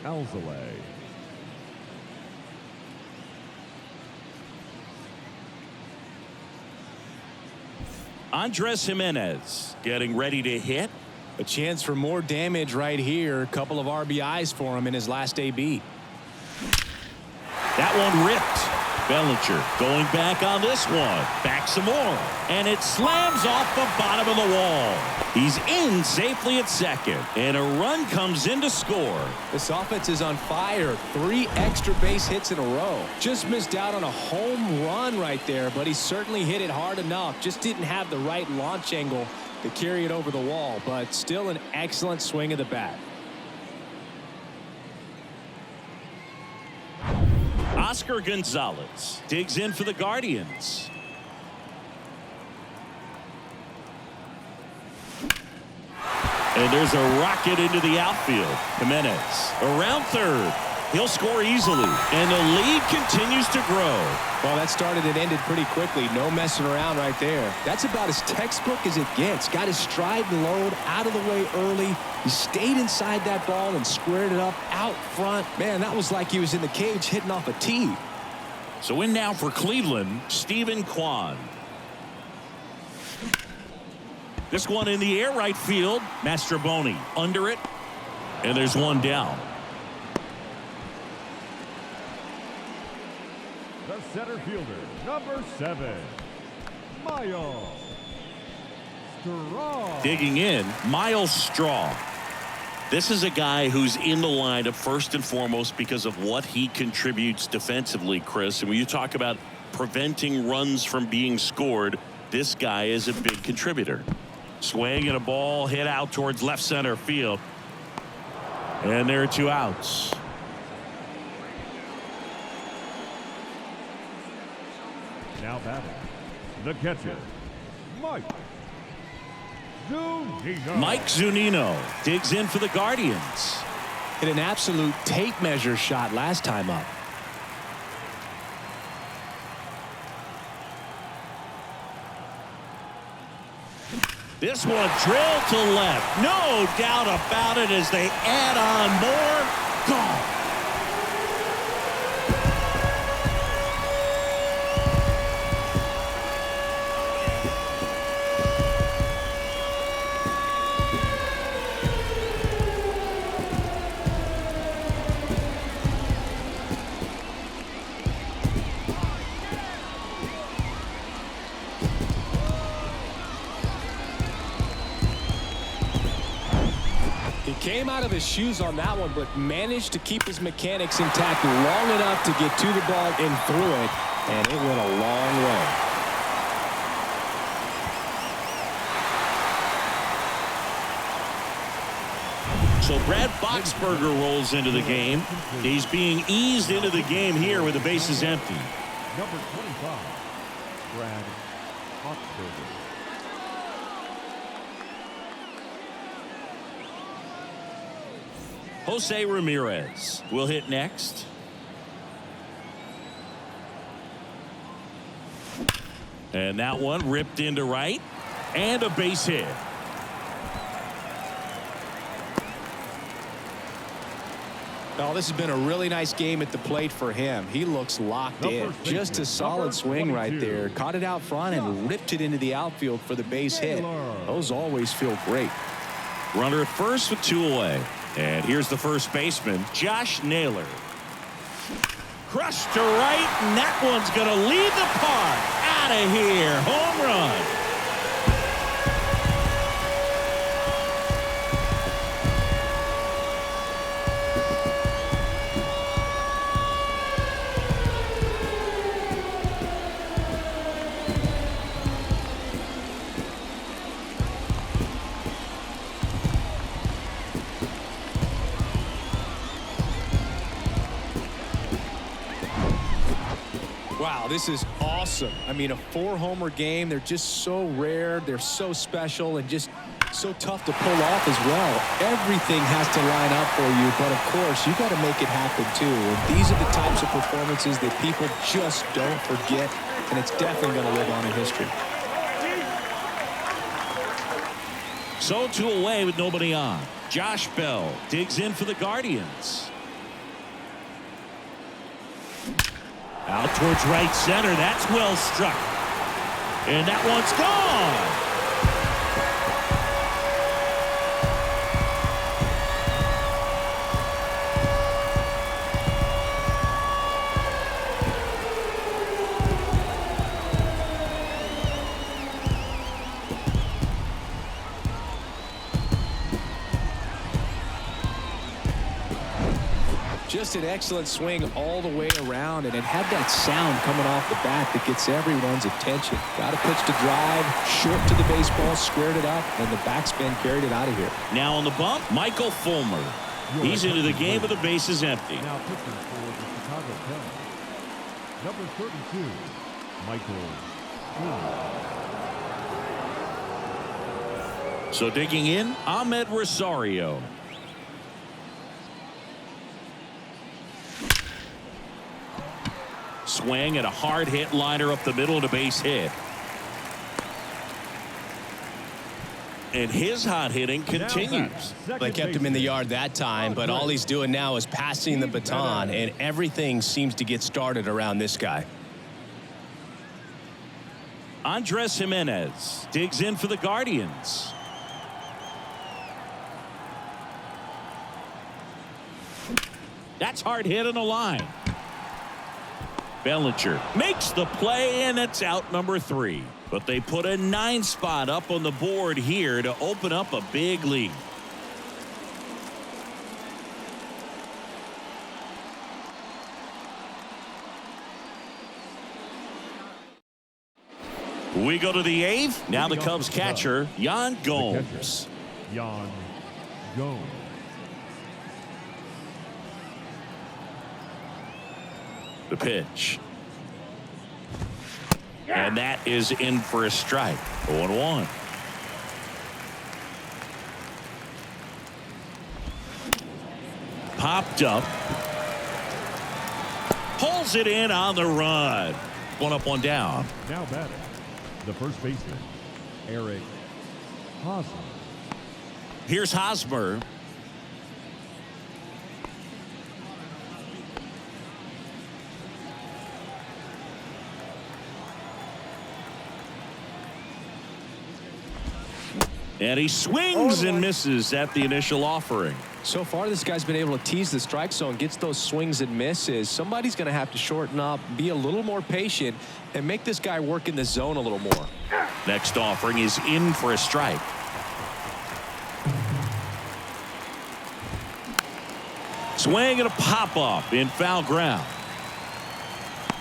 Alzolay. Andres Jimenez getting ready to hit. A chance for more damage right here. A couple of RBIs for him in his last AB. That one ripped. Bellinger going back on this one. Back some more. And it slams off the bottom of the wall. He's in safely at second. And a run comes in to score. This offense is on fire. 3 extra base hits in a row. Just missed out on a home run right there, but he certainly hit it hard enough. Just didn't have the right launch angle to carry it over the wall, but still an excellent swing of the bat. Oscar Gonzalez digs in for the Guardians. And there's a rocket into the outfield. Jimenez around third. He'll score easily, and the lead continues to grow. Well, that started and ended pretty quickly. No messing around right there. That's about as textbook as it gets. Got his stride and load out of the way early. He stayed inside that ball and squared it up out front. Man, that was like he was in the cage hitting off a tee. So in now for Cleveland, Stephen Kwan. This one in the air right field. Mastroboni under it, and there's one down. The center fielder, number 7, Miles Straw. Digging in, Miles Straw. This is a guy who's in the lineup first and foremost because of what he contributes defensively, Chris. And when you talk about preventing runs from being scored, this guy is a big contributor. Swing and a ball hit out towards left center field. And there are 2 outs. Now batting, the catcher, Mike Zunino. Mike Zunino digs in for the Guardians. Hit an absolute tape measure shot last time up. This one drilled to left. No doubt about it as they add on more. Gone. Came out of his shoes on that one, but managed to keep his mechanics intact long enough to get to the ball and through it, and it went a long way. So Brad Boxberger rolls into the game. He's being eased into the game here with the bases empty. Number 25, Brad Boxberger. Jose Ramirez will hit next. And that one ripped into right. And a base hit. Oh, this has been a really nice game at the plate for him. He looks locked in. Just a solid swing right there. Caught it out front and ripped it into the outfield for the base hit. Those always feel great. Runner at first with 2 away. And here's the first baseman, Josh Naylor. Crushed to right, and that one's going to leave the park. Out of here. Home run. Wow, this is awesome. I mean, a 4-homer game. They're just so rare. They're so special and just so tough to pull off as well. Everything has to line up for you, but of course, you got to make it happen too. And these are the types of performances that people just don't forget, and it's definitely going to live on in history. So 2 away with nobody on. Josh Bell digs in for the Guardians. Out towards right center. That's well struck. And that one's gone. Just an excellent swing all the way around, and it had that sound coming off the bat that gets everyone's attention. Got a pitch to drive, short to the baseball, squared it up, and the backspin carried it out of here. Now on the bump, Michael Fulmer. He's into the game with the bases empty. Now pitching for the Chicago Cubs, number 32, Michael Fulmer. So digging in, Ahmed Rosario. Swing and a hard hit liner up the middle to base hit. And his hot hitting continues. They kept him in the yard that time, but all he's doing now is passing the baton, and everything seems to get started around this guy. Andres Jimenez digs in for the Guardians. That's hard hit on the line. Bellinger makes the play, and it's out number 3. But they put a 9 spot up on the board here to open up a big lead. We go to the 8th. Now the Cubs catcher, Yan Gomes. Yan Gomes. The pitch. And that is in for a strike. 0-1. Popped up. Pulls it in on the run. 1 up, 1 down. Now batting, the first baseman, Eric Hosmer. Here's Hosmer. And he swings and misses at the initial offering. So far, this guy's been able to tease the strike zone, gets those swings and misses. Somebody's going to have to shorten up, be a little more patient, and make this guy work in the zone a little more. Next offering is in for a strike. Swing and a pop-up in foul ground.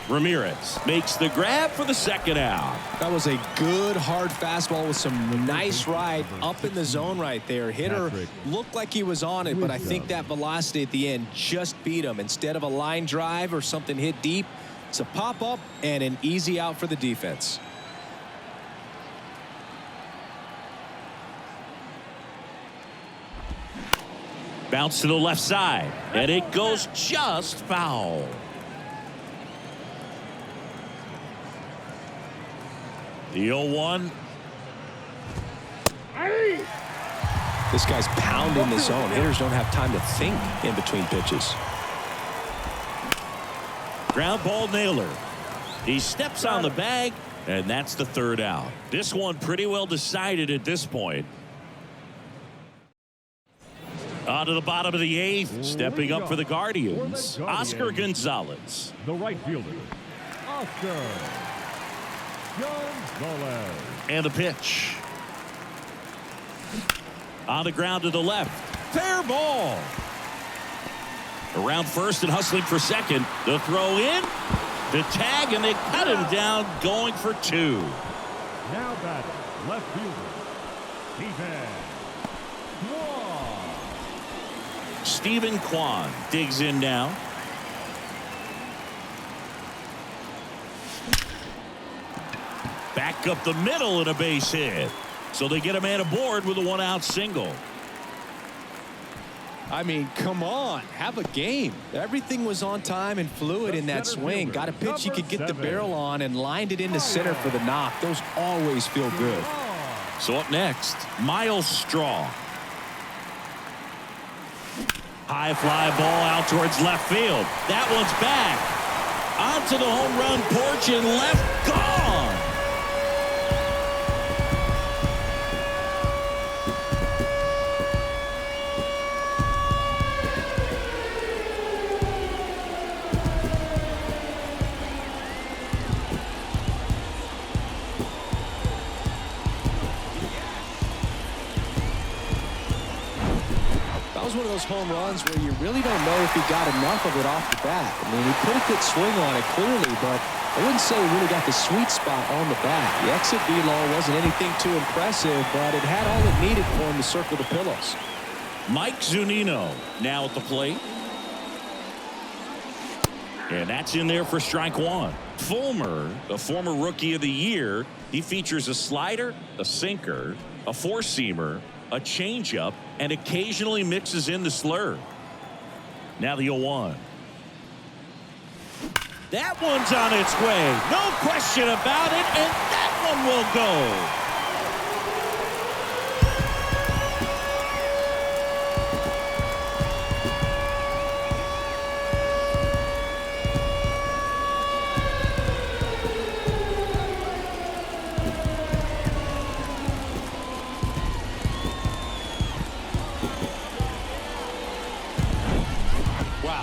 Ramirez makes the grab for the second out. That was a good hard fastball with some nice ride up in the zone right there. Hitter looked like he was on it, but I think that velocity at the end just beat him. Instead of a line drive or something hit deep, it's a pop-up and an easy out for the defense. Bounce to the left side, and it goes just foul. The 0-1. This guy's pounding the zone. Hitters don't have time to think in between pitches. Ground ball nailer. He steps on the bag, and that's the third out. This one pretty well decided at this point. On to the bottom of the 8th, stepping up for the Guardians, Oscar Gonzalez. The right fielder, Oscar Gonzalez. And the pitch. On the ground to the left. Fair ball. Around first and hustling for second. The throw in. The tag, and they cut him down going for 2. Now batting, left fielder, Stephen Kwan digs in now. Back up the middle and a base hit. So they get a man aboard with a 1-out single. I mean, come on, have a game. Everything was on time and fluid in that swing. Got a pitch you could get the barrel on and lined it into center for the knock. Those always feel good. So up next, Miles Straw. High fly ball out towards left field. That one's back. Onto the home run porch and left, gone. One of those home runs where you really don't know if he got enough of it off the bat. I mean, he put a good swing on it clearly, but I wouldn't say he really got the sweet spot on the bat. The exit velo wasn't anything too impressive, but it had all it needed for him to circle the pillows. Mike Zunino now at the plate. And that's in there for strike 1. Fulmer, a former Rookie of the Year, he features a slider, a sinker, a four-seamer, a changeup, and occasionally mixes in the slur. Now the 0-1. That one's on its way. No question about it, and that one will go.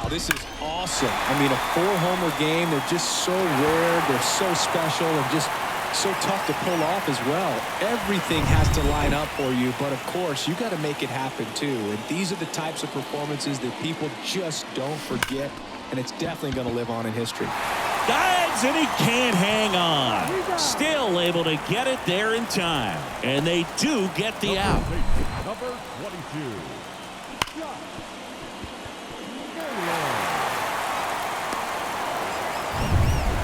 This is awesome. I mean, a 4-homer game. They're just so rare. They're so special and just so tough to pull off as well. Everything has to line up for you, but of course, you got to make it happen too. And these are the types of performances that people just don't forget, and it's definitely going to live on in history. Dives, and he can't hang on. Still able to get it there in time. And they do get the out. Number 22.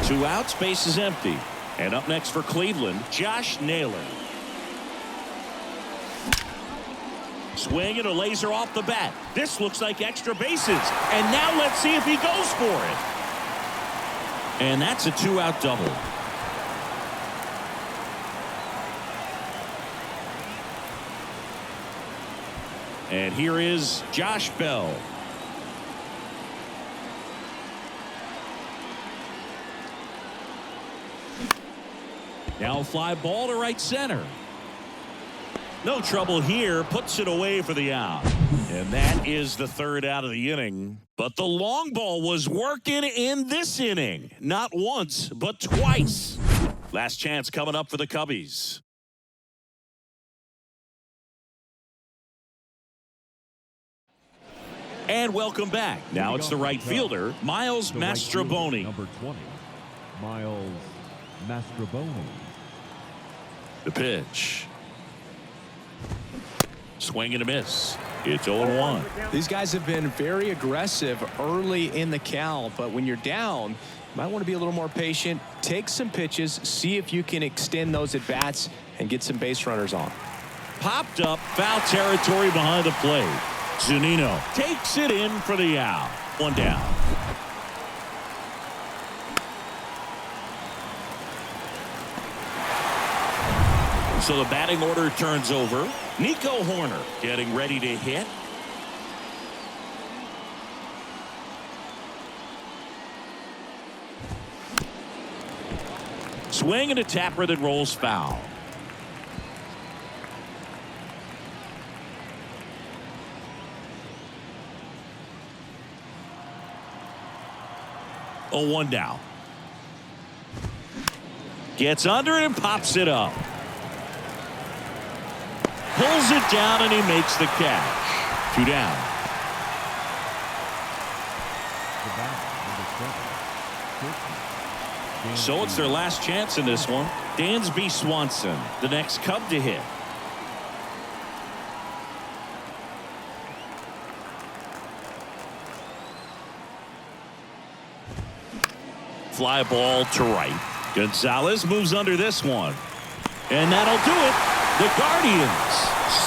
2 outs, base is empty. And up next for Cleveland, Josh Naylor. Swing and a laser off the bat. This looks like extra bases. And now let's see if he goes for it. And that's a 2-out double. And here is Josh Bell. Now a fly ball to right center. No trouble here. Puts it away for the out. And that is the 3rd out of the inning. But the long ball was working in this inning. Not once, but twice. Last chance coming up for the Cubbies. And welcome back. Now it's the right fielder, Miles Mastrobuoni. Number 20, Miles Mastrobuoni. The pitch. Swing and a miss. It's 0-1. These guys have been very aggressive early in the count, but when you're down, you might want to be a little more patient. Take some pitches, see if you can extend those at-bats and get some base runners on. Popped up, foul territory behind the plate. Zunino takes it in for the out. One down. So the batting order turns over. Nico Horner getting ready to hit. Swing and a tapper that rolls foul. Oh, 1 down. Gets under it and pops it up. Pulls it down and he makes the catch. 2 down. So it's their last chance in this one. Dansby Swanson, the next Cub to hit. Fly ball to right. Gonzalez moves under this one. And that'll do it. The Guardians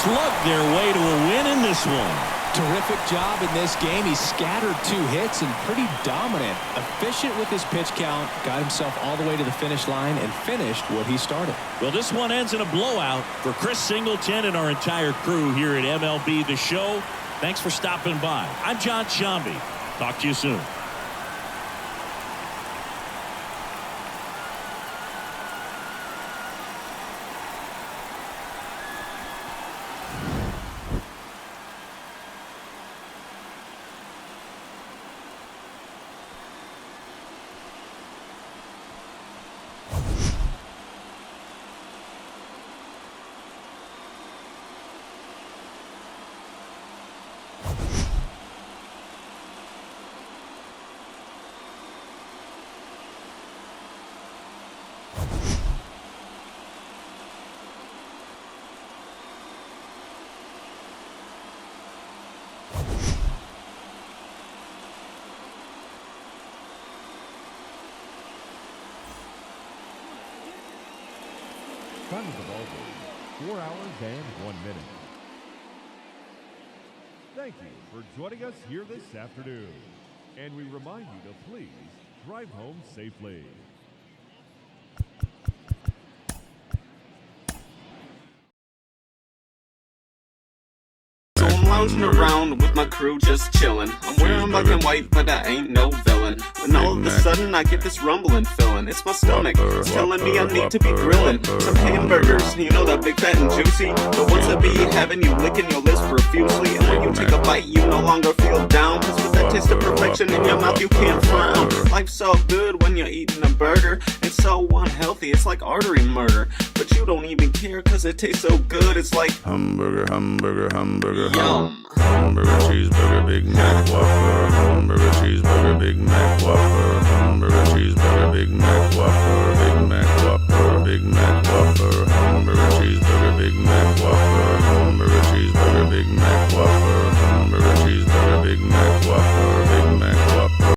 slug their way to a win in this one. Terrific job in this game. He scattered 2 hits and pretty dominant. Efficient with his pitch count. Got himself all the way to the finish line and finished what he started. Well, this one ends in a blowout. For Chris Singleton and our entire crew here at MLB The Show, thanks for stopping by. I'm John Shambi. Talk to you soon. Time of the ball game, 4 hours and 1 minute. Thank you for joining us here this afternoon. And we remind you to please drive home safely. So I'm lounging around with my crew just chillin'. I'm wearing black and white, but I ain't no villain. When all of a sudden I get this rumbling feeling. It's my stomach, it's telling me I need to be grilling some hamburgers, you know, that big fat and juicy, the ones that be having you licking your lips profusely. And when you take a bite you no longer feel down, cause with that taste of perfection in your mouth you can't frown. Life's so good when you're eating a burger, it's so unhealthy, it's like artery murder. But you don't even care cause it tastes so good, it's like hamburger, hamburger, hamburger, yum. Hamburger, cheeseburger, Big Mac, Whopper. Hamburger, cheeseburger, Big Mac, Whopper. Hamburger, cheeseburger, Big Mac, Whopper.